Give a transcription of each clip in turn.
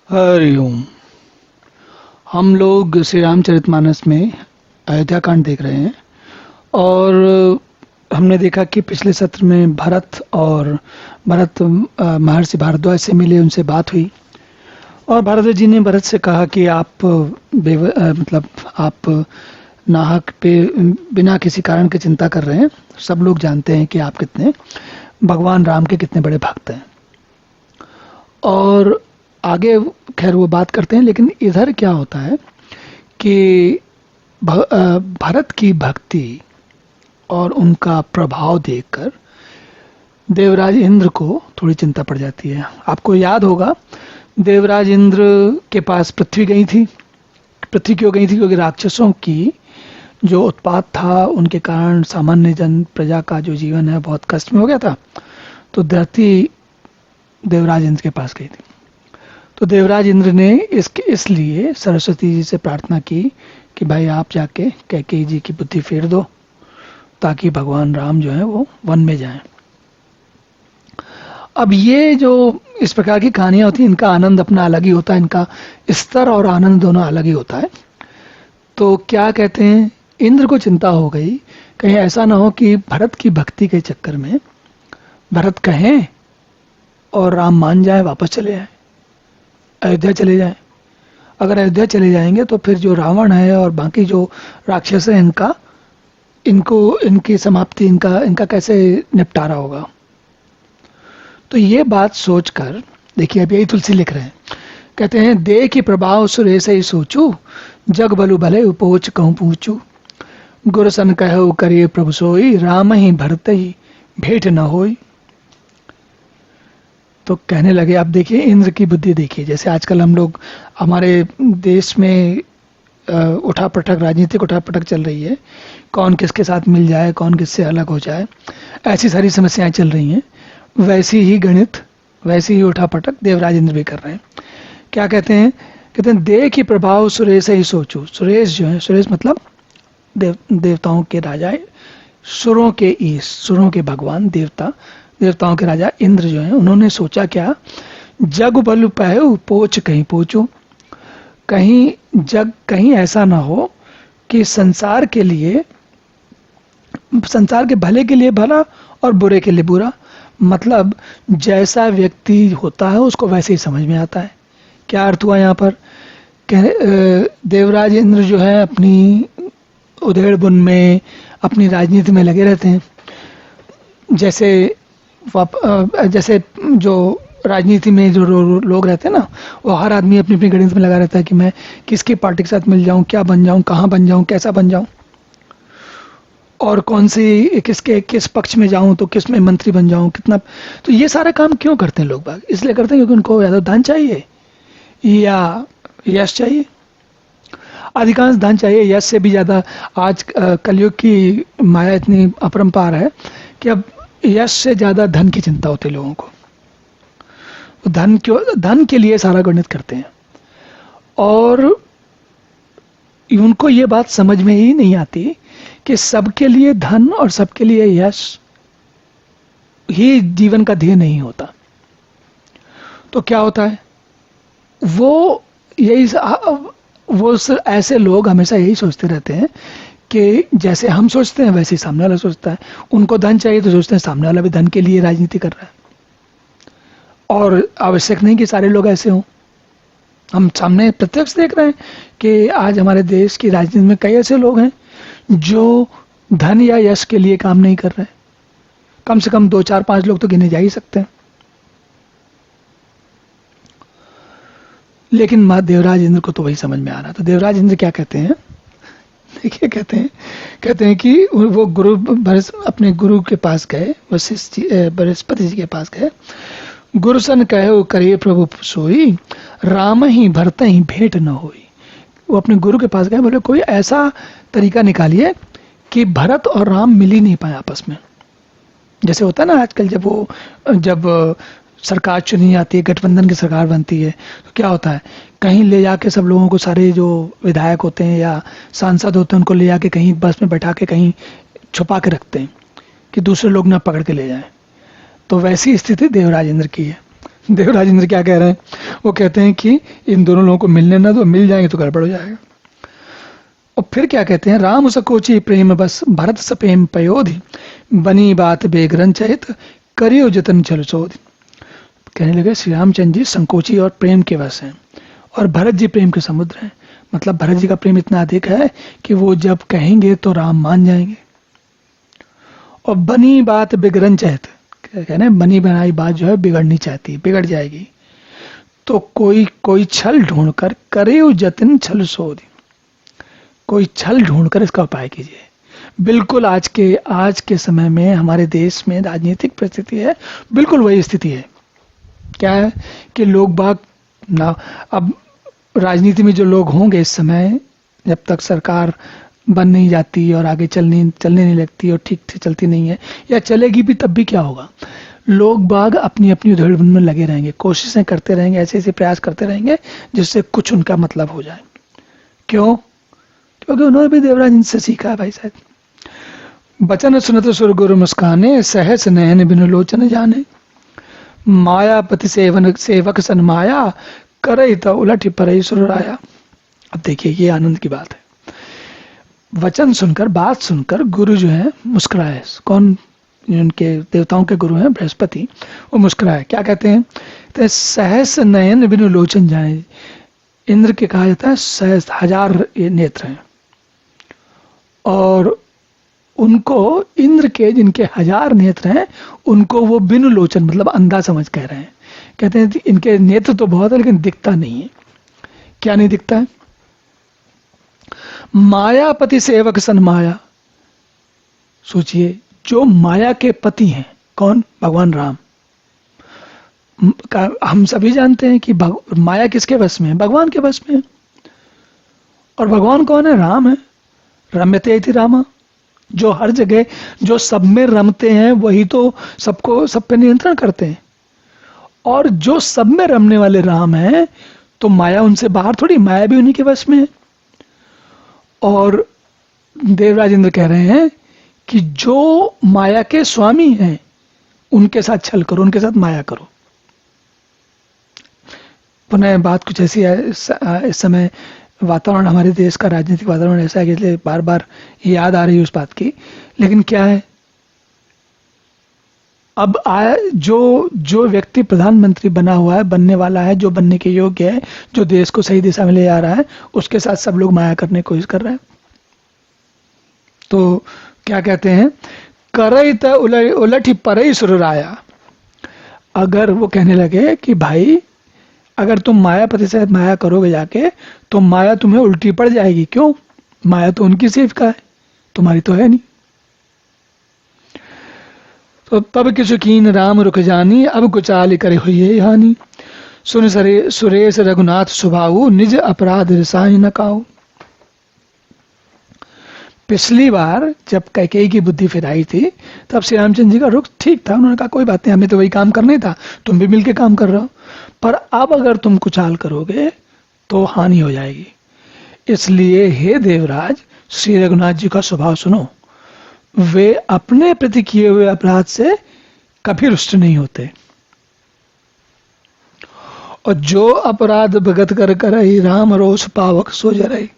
हरिओम। हम लोग श्री रामचरितमानस में अयोध्या कांड देख रहे हैं और हमने देखा कि पिछले सत्र में भरत महर्षि भारद्वाज से मिले, उनसे बात हुई और भारद्वाज जी ने भरत से कहा कि आप आप नाहक पे बिना किसी कारण के चिंता कर रहे हैं। सब लोग जानते हैं कि आप कितने भगवान राम के कितने बड़े भक्त हैं। और आगे खैर वो बात करते हैं, लेकिन इधर क्या होता है कि भरत की भक्ति और उनका प्रभाव देखकर देवराज इंद्र को थोड़ी चिंता पड़ जाती है। आपको याद होगा देवराज इंद्र के पास पृथ्वी गई थी। पृथ्वी क्यों गई थी? क्योंकि राक्षसों की जो उत्पात था उनके कारण सामान्य जन प्रजा का जो जीवन है बहुत कष्ट में हो गया था। तो धरती देवराज इंद्र के पास गई थी। तो देवराज इंद्र ने इसलिए सरस्वती जी से प्रार्थना की कि भाई आप जाके कैकेयी जी की बुद्धि फेर दो ताकि भगवान राम जो है वो वन में जाएं। अब ये जो इस प्रकार की कहानियां होती हैं, इनका आनंद अपना अलग ही होता है, इनका स्तर और आनंद दोनों अलग ही होता है। तो क्या कहते हैं, इंद्र को चिंता हो गई कहीं ऐसा ना हो कि भरत की भक्ति के चक्कर में भरत कहें और राम मान जाए, वापस चले आए, अयोध्या चले जाएं। अगर अयोध्या चले जाएंगे तो फिर जो रावण है और बाकी जो राक्षस है इनकी समाप्ति, इनका कैसे निपटारा होगा। तो ये बात सोचकर देखिए, अब यही तुलसी लिख रहे हैं, कहते हैं देख ही प्रभाव सुरेश ही सोचू, जग बलु भले उपोच कहूँ पूछू, गुरसन कहो करिए प्रभु सोई, राम ही भरत ही भेंट न होई। तो कहने लगे, आप देखिए इंद्र की बुद्धि देखिए। जैसे आजकल हम लोग, हमारे देश में उठापटक, राजनीतिक उठापटक चल रही है, कौन किसके साथ मिल जाए, कौन किससे अलग हो जाए, ऐसी सारी समस्याएं चल रही हैं। वैसी ही गणित, वैसी ही उठापटक देवराज इंद्र भी कर रहे हैं। क्या कहते हैं? कहते हैं देख ही प्रभाव सुरेश ही सोचू। सुरेश जो है, सुरेश मतलब देवताओं के राजा, सुरों के ईश, सुरों के भगवान, देवताओं के राजा इंद्र जो है, उन्होंने सोचा क्या, जग बलु पहु पोच कहीं पोचू। कहीं ऐसा ना हो कि संसार के भले के लिए भला और बुरे के लिए बुरा। मतलब जैसा व्यक्ति होता है उसको वैसे ही समझ में आता है। क्या अर्थ हुआ यहाँ पर? देवराज इंद्र जो है अपनी उधेड़ बुन में, अपनी राजनीति में लगे रहते हैं। जैसे जो राजनीति में जो लोग रहते हैं ना, वो हर आदमी अपनी अपनी गणित में लगा रहता है कि मैं किसकी पार्टी के साथ मिल जाऊं, क्या बन जाऊं, कहाँ बन जाऊं, कैसा बन जाऊं, और किस पक्ष में जाऊं, तो किस में मंत्री बन जाऊं, कितना। तो ये सारा काम क्यों करते हैं लोग बाग? इसलिए करते हैं क्योंकि उनको या तो धन चाहिए या यश चाहिए। अधिकांश धन चाहिए, यश से भी ज्यादा। आज कलयुग की माया इतनी अपरंपार है कि अब यश से ज्यादा धन की चिंता होती है लोगों को। धन के लिए सारा गणित करते हैं और उनको ये बात समझ में ही नहीं आती कि सबके लिए धन और सबके लिए यश ही जीवन का ध्येय नहीं होता। तो क्या होता है, ऐसे लोग हमेशा यही सोचते रहते हैं कि जैसे हम सोचते हैं वैसे ही सामने वाला सोचता है। उनको धन चाहिए तो सोचते हैं सामने वाला भी धन के लिए राजनीति कर रहा है। और आवश्यक नहीं कि सारे लोग ऐसे हों। हम सामने प्रत्यक्ष देख रहे हैं कि आज हमारे देश की राजनीति में कई ऐसे लोग हैं जो धन या यश के लिए काम नहीं कर रहे। कम से कम 2, 4, 5 लोग तो गिने जा ही सकते हैं। लेकिन माँ देवराज इंद्र को तो वही समझ में आ रहा। तो देवराज इंद्र क्या कहते हैं, देखिए, कहते हैं कि वो अपने गुरु के पास गए, बृहस्पति जी के पास गए। गुरुसन कहो करिए प्रभु सोई, राम ही भरत ही भेंट न होई। वो अपने गुरु के पास गए, बोले कोई ऐसा तरीका निकालिए कि भरत और राम मिल ही नहीं पाए आपस में। जैसे होता है ना आजकल, जब सरकार चुनी जाती है, गठबंधन की सरकार बनती है, तो क्या होता है, कहीं ले जाके सब लोगों को, सारे जो विधायक होते हैं या सांसद होते हैं, उनको ले जाके कहीं बस में बैठा के कहीं छुपा के रखते हैं कि दूसरे लोग ना पकड़ के ले जाएं। तो वैसी स्थिति देवराज इंद्र की है। देवराज इंद्र क्या कह रहे हैं, वो कहते हैं कि इन दोनों लोगों को मिलने ना दो, मिल जाएंगे तो गड़बड़ हो जाएगा। और फिर क्या कहते हैं, राम सकोची प्रेम बस भरत सपेम पयोधि बनी बात बेगरन चहित करियो जतन छल शोधि। कहने लगे श्री रामचंद्र जी संकोची और प्रेम के वश हैं और भरत जी प्रेम के समुद्र हैं। मतलब भरत जी का प्रेम इतना अधिक है कि वो जब कहेंगे तो राम मान जाएंगे। और बनी बात बिगड़न चाहते, कहने बनी बनाई बात जो है बिगड़नी चाहती, बिगड़ जाएगी, तो कोई छल ढूंढकर करे जतन छल शोधि, कोई छल ढूंढकर इसका उपाय कीजिए। बिल्कुल आज के समय में हमारे देश में राजनीतिक परिस्थिति है, बिल्कुल वही स्थिति है। क्या है कि लोग बाग ना, अब राजनीति में जो लोग होंगे इस समय, जब तक सरकार बन नहीं जाती और आगे चलने नहीं लगती और ठीक से चलती नहीं है, या चलेगी भी तब भी क्या होगा, लोग बाग अपनी अपनी उधेड़बुन में लगे रहेंगे, कोशिशें करते रहेंगे, ऐसे ऐसे प्रयास करते रहेंगे जिससे कुछ उनका मतलब हो जाए। क्यों? क्योंकि उन्होंने भी देवराज इनसे सीखा है भाई साहब। बचन सुनत सुर गुरु मुस्काने सहस नयन बिनु लोचन जाने मायापति सेवक सन माया करे तो उलट पर सुर आया। अब देखिए ये आनंद की बात है। वचन सुनकर, बात सुनकर गुरु जो है मुस्कुराए। कौन? उनके देवताओं के गुरु हैं बृहस्पति, वो मुस्कुराए। क्या कहते हैं? तो सहस नयन बिनु लोचन जाने। इंद्र के कहा जाता है सहस, 1000 नेत्र हैं, और उनको इंद्र के जिनके 1000 नेत्र हैं उनको वो बिनु लोचन मतलब अंधा समझ कह रहे हैं। कहते हैं इनके नेत्र तो बहुत है लेकिन दिखता नहीं है। क्या नहीं दिखता है? मायापति सेवक सन माया। सोचिए, जो माया के पति हैं, कौन? भगवान राम। हम सभी जानते हैं कि माया किसके वश में है? भगवान के वश में है। और भगवान कौन है? राम है। रम्यते इति रामा। जो हर जगह, जो सब में रमते हैं, वही तो सबको, सब पे नियंत्रण करते हैं। और जो सब में रमने वाले राम हैं, तो माया उनसे बाहर थोड़ी, माया भी उन्हीं के वश में है। और देवराज इंद्र कह रहे हैं कि जो माया के स्वामी हैं उनके साथ छल करो, उनके साथ माया करो। पुनः बात कुछ ऐसी है, इस समय वातावरण, हमारे देश का राजनीतिक वातावरण ऐसा है कि इसलिए बार बार याद आ रही है उस बात की। लेकिन क्या है, अब जो व्यक्ति प्रधानमंत्री बना हुआ है, बनने वाला है, जो बनने के योग्य है, जो देश को सही दिशा में ले जा रहा है, उसके साथ सब लोग माया करने की कोशिश कर रहे हैं। तो क्या कहते हैं? करई त उलटी परई सुरराया। अगर वो कहने लगे कि भाई अगर तुम मायापति से माया करोगे जाके, तो माया तुम्हें उल्टी पड़ जाएगी। क्यों? माया तो उनकी सेवका है, तुम्हारी तो है नहीं। तो तब कि सुकीन राम रुख जानी, अब कुचाल करे हुई हानि। सुन सुरेश रघुनाथ सुभाऊ, निज अपराध रिसाई न काऊ। पिछली बार जब कैकेयी की बुद्धि फिराई थी, तब श्री रामचंद्र जी का रुख ठीक था। उन्होंने कहा कोई बात नहीं, हमें तो वही काम करना ही था, तुम भी मिलके काम कर रहे हो, पर अब अगर तुम कुचाल करोगे तो हानि हो जाएगी। इसलिए हे देवराज, श्री रघुनाथ जी का स्वभाव सुनो। वे अपने प्रति किए हुए अपराध से कभी रुष्ट नहीं होते, और जो अपराध भगत कर करई, राम रोष पावक सो जरई।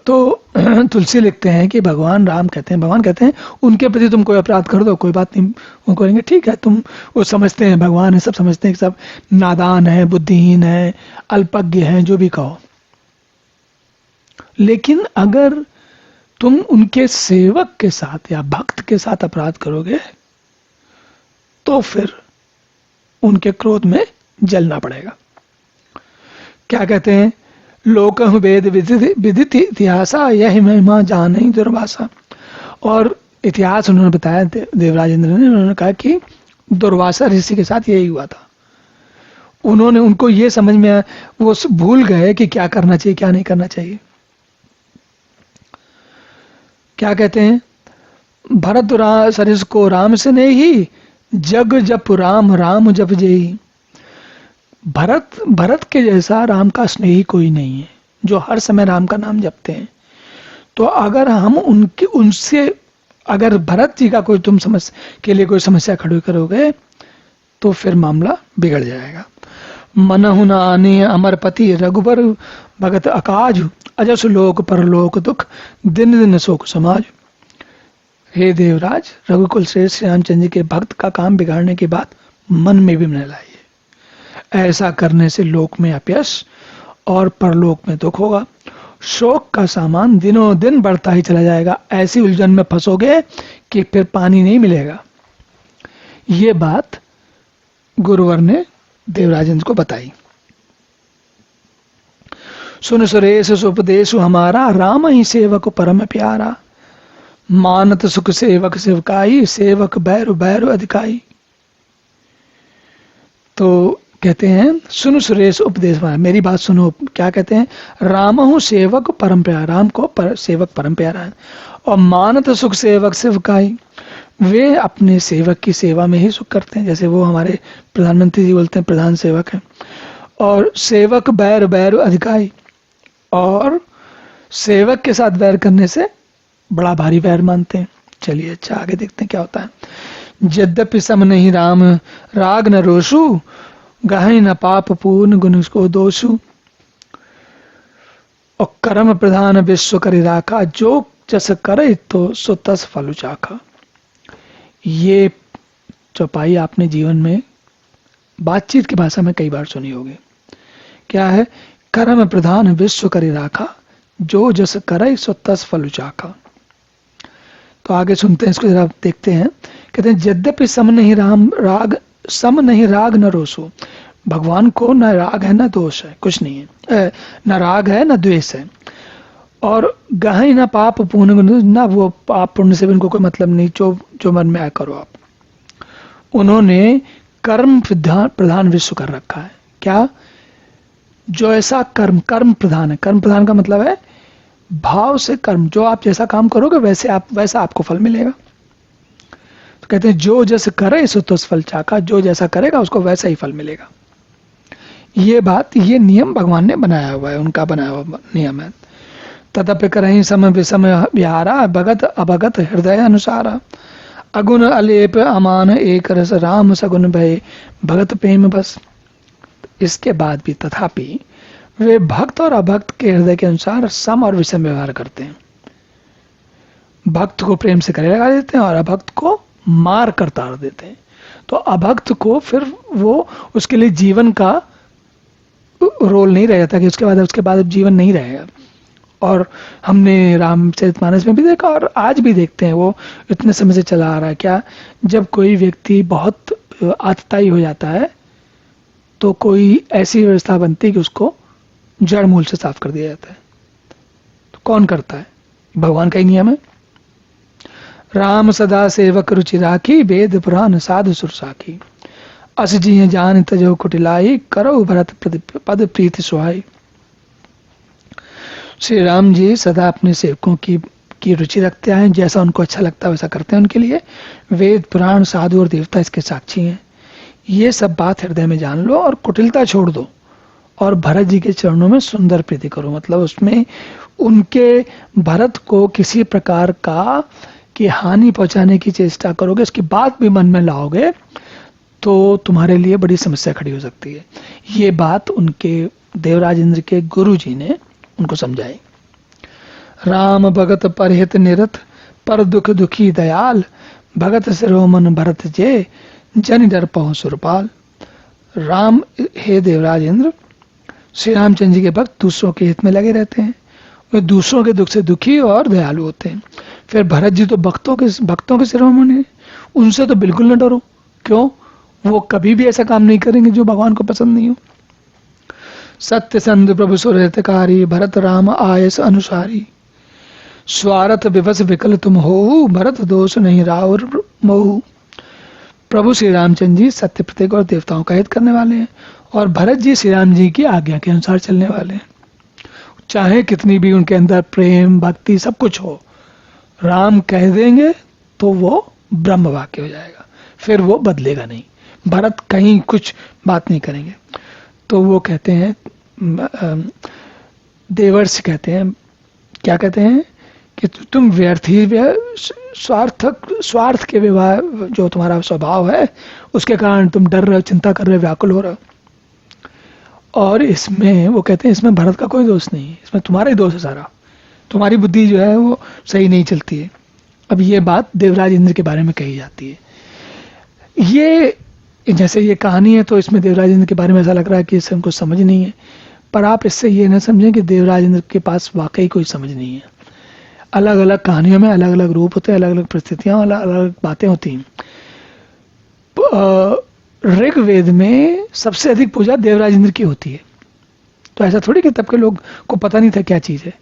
तो तुलसी लिखते हैं कि भगवान कहते हैं उनके प्रति तुम कोई अपराध कर दो, कोई बात नहीं, वो कहेंगे ठीक है, तुम, वो समझते हैं भगवान है, सब समझते हैं कि सब नादान है, बुद्धिहीन है, अल्पज्ञ है, जो भी कहो। लेकिन अगर तुम उनके सेवक के साथ या भक्त के साथ अपराध करोगे तो फिर उनके क्रोध में जलना पड़ेगा। क्या कहते हैं? लोकम वेद विदित इतिहासा, यही महिमा जान ही दुर्वासा। और इतिहास उन्होंने बताया, देवराज इंद्र ने, उन्होंने कहा कि दुर्वासा ऋषि के साथ यही हुआ था। उनको ये समझ में, वो भूल गए कि क्या करना चाहिए, क्या नहीं करना चाहिए। क्या कहते हैं? भरत सरिस को राम से नहीं, जग जप राम राम जप जेही। भरत के जैसा राम का स्नेही कोई नहीं है, जो हर समय राम का नाम जपते हैं। तो अगर हम उनसे अगर भरत जी का कोई तुम के लिए कोई समस्या खड़ी करोगे तो फिर मामला बिगड़ जाएगा। मनहु न आने अमरपति रघुबर भगत अकाज, अजस लोक परलोक दुख दिन दिन शोक समाज। हे देवराज, रघुकुल श्रेष्ठ श्री रामचंद्र जी के भक्त का काम बिगाड़ने की बात मन में भी न लाइए। ऐसा करने से लोक में अपयश और परलोक में दुख होगा। शोक का सामान दिनों दिन बढ़ता ही चला जाएगा। ऐसी उलझन में फंसोगे कि फिर पानी नहीं मिलेगा। ये बात गुरुवर ने देवराजेंद्र को बताई। सुन सुरेश सुपदेशु हमारा, राम ही सेवक परम प्यारा। मानत सुख सेवक सेवकाई, सेवक बैरु बैरु अधिकाई। तो कहते हैं सुन सुरेश उपदेश, मेरी बात सुनो। क्या कहते हैं? रामहु सेवक परम प्यारा, राम को सेवक परम प्यारा है। और मानत सुख सेवक सेवकाई, वे अपने सेवक की सेवा में ही सुख करते हैं। जैसे वो हमारे प्रधानमंत्री जी बोलते हैं प्रधान सेवक हैं। और सेवक बैर बैर अधिकाई, और सेवक के साथ बैर करने से बड़ा भारी बैर मानते हैं। चलिए अच्छा आगे देखते हैं क्या होता है। यद्यपि सम नहीं राम राग न रोषु, गहन न पाप पूर्ण गुण को दोषु। और कर्म प्रधान विश्व करि राखा, जो जस करे तो सो तस फल चाखा। ये चौपाई आपने जीवन में बातचीत की भाषा में कई बार सुनी होगी। क्या है? कर्म प्रधान विश्व करि राखा, जो जस करे सो तस फल चाखा। तो आगे सुनते हैं, इसको जरा देखते हैं। कहते हैं यद्यपि सम नहीं राग न रोषो, भगवान को न राग है न दोष है, कुछ नहीं है, न राग है न द्वेष है। और गहन न पाप पुण्य, न वो पाप पुण्य से भी उनको कोई मतलब नहीं, जो मन में आया करो आप। उन्होंने कर्म प्रधान विश्व कर रखा है। क्या? जो ऐसा कर्म प्रधान है। कर्म प्रधान का मतलब है भाव से कर्म, जो आप जैसा काम करोगे वैसा आपको फल मिलेगा। तो कहते हैं जो जैसे करे सो तस फल चाखा, जो जैसा करेगा उसको वैसा ही फल मिलेगा। ये नियम भगवान ने बनाया हुआ है, उनका बनाया हुआ नियम है। तदप करहि सम विषम विहारा, भगत अभगत हृदय अनुसारा। अगुण अलेप अमान एक रस, राम सगुण भय भगत प्रेम बस। इसके बाद भी तथापि वे भक्त और अभक्त के हृदय के अनुसार सम और विषम व्यवहार करते हैं। भक्त को प्रेम से गले लगा देते हैं और अभक्त को मार कर ताड़ देते हैं। तो अभक्त को फिर वो उसके लिए जीवन का रोल नहीं रह जाता कि उसके बाद अब जीवन नहीं रहेगा। और हमने रामचरितमानस में भी देखा और आज भी देखते हैं, वो इतने समय से चला आ रहा है। क्या? जब कोई व्यक्ति बहुत आतताई हो जाता है तो कोई ऐसी व्यवस्था बनती है कि उसको जड़ मूल से साफ कर दिया जाता है। तो कौन करता है? भगवान का ही नियम है। राम सदा सेवक रुचि राखी, वेद पुराण साधु सुर साखी। अस जी जान तजो कुटिलाई, करो भरत पद प्रीति सुहाई। श्री राम जी सदा अपने सेवकों की रुचि रखते हैं, जैसा उनको अच्छा लगता है वैसा करते हैं उनके लिए। वेद पुराण साधु और देवता इसके साक्षी हैं। ये सब बात हृदय में जान लो और कुटिलता छोड़ दो और भरत जी के चरणों में सुंदर प्रीति करो। मतलब उसमें उनके भरत को किसी प्रकार की हानि पहुंचाने की चेष्टा करोगे, उसकी बात भी मन में लाओगे तो तुम्हारे लिए बड़ी समस्या खड़ी हो सकती है। ये बात उनके देवराजेंद्र के गुरु जी ने उनको समझाई। राम भगत परहित निरत, पर दुख दुखी दयाल। भगत सिरोमन भरत जे, जन डर पहुं सुरपाल। राम, हे देवराजेंद्र, श्री रामचंद्र जी के भक्त दूसरों के हित में लगे रहते हैं। वे दूसरों के दुख से दुखी और दयालु होते हैं। फिर भरत जी तो भक्तों के शिरोमणि हैं, उनसे तो बिल्कुल न डरो। क्यों? वो कभी भी ऐसा काम नहीं करेंगे जो भगवान को पसंद नहीं हो। सत्य संध प्रभु सुरहितकारी, भरत राम आयस अनुसारी। स्वार्थ विवश विकल तुम हो, भरत दोष नहीं रावर मोहु। प्रभु श्री रामचंद्र जी सत्य प्रत्येक और देवताओं का हित करने वाले हैं और भरत जी श्री राम जी की आज्ञा के अनुसार चलने वाले हैं। चाहे कितनी भी उनके अंदर प्रेम भक्ति सब कुछ हो, राम कह देंगे तो वो ब्रह्म वाक्य हो जाएगा, फिर वो बदलेगा नहीं। भरत कहीं कुछ बात नहीं करेंगे। तो वो कहते हैं, देवर्ष कहते हैं, क्या कहते हैं कि तुम व्यर्थी स्वार्थ के विवाह जो तुम्हारा स्वभाव है उसके कारण तुम डर रहे हो, चिंता कर रहे हो, व्याकुल हो रहे हो। और इसमें वो कहते हैं इसमें भरत का कोई दोष नहीं है, इसमें तुम्हारा ही दोष है सारा, तुम्हारी बुद्धि जो है वो सही नहीं चलती है। अब ये बात देवराज इंद्र के बारे में कही जाती है। ये जैसे ये कहानी है तो इसमें देवराज इंद्र के बारे में ऐसा लग रहा है कि इससे हमको समझ नहीं है, पर आप इससे ये न समझें कि देवराज इंद्र के पास वाकई कोई समझ नहीं है। अलग अलग कहानियों में अलग अलग रूप होते हैं, अलग अलग परिस्थितियां, अलग अलग बातें होती हैं। ऋग्वेद में सबसे अधिक पूजा देवराज इंद्र की होती है, तो ऐसा थोड़ी कि तब के लोग को पता नहीं था क्या चीज़ है,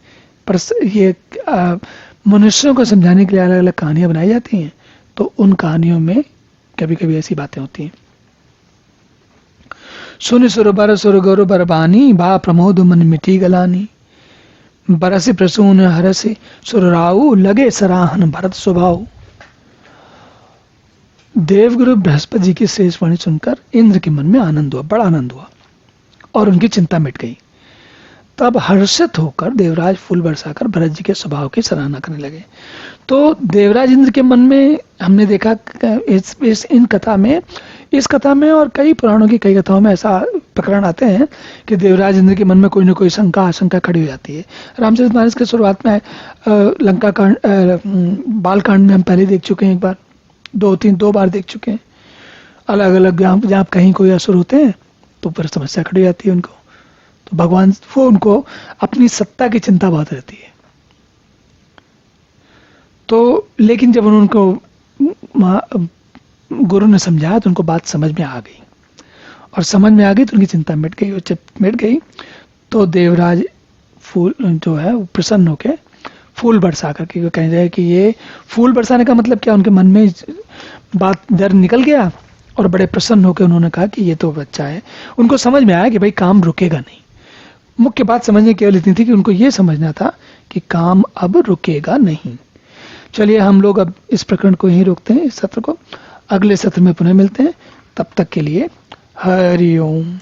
पर ये मनुष्यों को समझाने के लिए अलग अलग कहानियां बनाई जाती हैं, तो उन कहानियों में कभी कभी ऐसी बातें होती हैं। सुन सुर बर सुर गौर बरबानी बा प्रमोद मन मिटी गलानी, बरस प्रसून हरस सुरराऊ लगे सराहन भरत स्वभाव। देवगुरु बृहस्पति जी की श्रेष्ठ वाणी सुनकर इंद्र के मन में आनंद हुआ, बड़ा आनंद हुआ और उनकी चिंता मिट गई। तब हर्षित होकर देवराज फूल बरसाकर भरत जी के स्वभाव की सराहना करने लगे। तो देवराज इंद्र के मन में हमने देखा इस कथा में और कई पुराणों की कई कथाओं में ऐसा प्रकरण आते हैं कि देवराज इंद्र के मन में कोई ना कोई शंका आशंका खड़ी हो जाती है। रामचरितमानस के शुरुआत में लंका कांड, बाल कांड में हम पहले देख चुके हैं, एक बार दो बार देख चुके हैं। अलग अलग जहाँ कहीं कोई असुर होते हैं तो फिर समस्या खड़ी हो जाती है उनको, तो भगवान वो उनको अपनी सत्ता की चिंता बहुत रहती है। तो लेकिन जब उनको गुरु ने समझाया तो उनको बात समझ में आ गई, और समझ में आ गई तो उनकी चिंता मिट गई, और जब मिट गई तो देवराज फूल जो है वो प्रसन्न होकर फूल बरसा करके कह जाए कि ये फूल बरसाने का मतलब क्या, उनके मन में बात डर निकल गया और बड़े प्रसन्न होकर उन्होंने कहा कि ये तो अच्छा है। उनको समझ में आया कि भाई काम रुकेगा नहीं। मुख्य बात समझने केवल इतनी थी कि उनको ये समझना था कि काम अब रुकेगा नहीं। चलिए हम लोग अब इस प्रकरण को यहीं रोकते हैं, इस सत्र को। अगले सत्र में पुनः मिलते हैं, तब तक के लिए हरि ओम।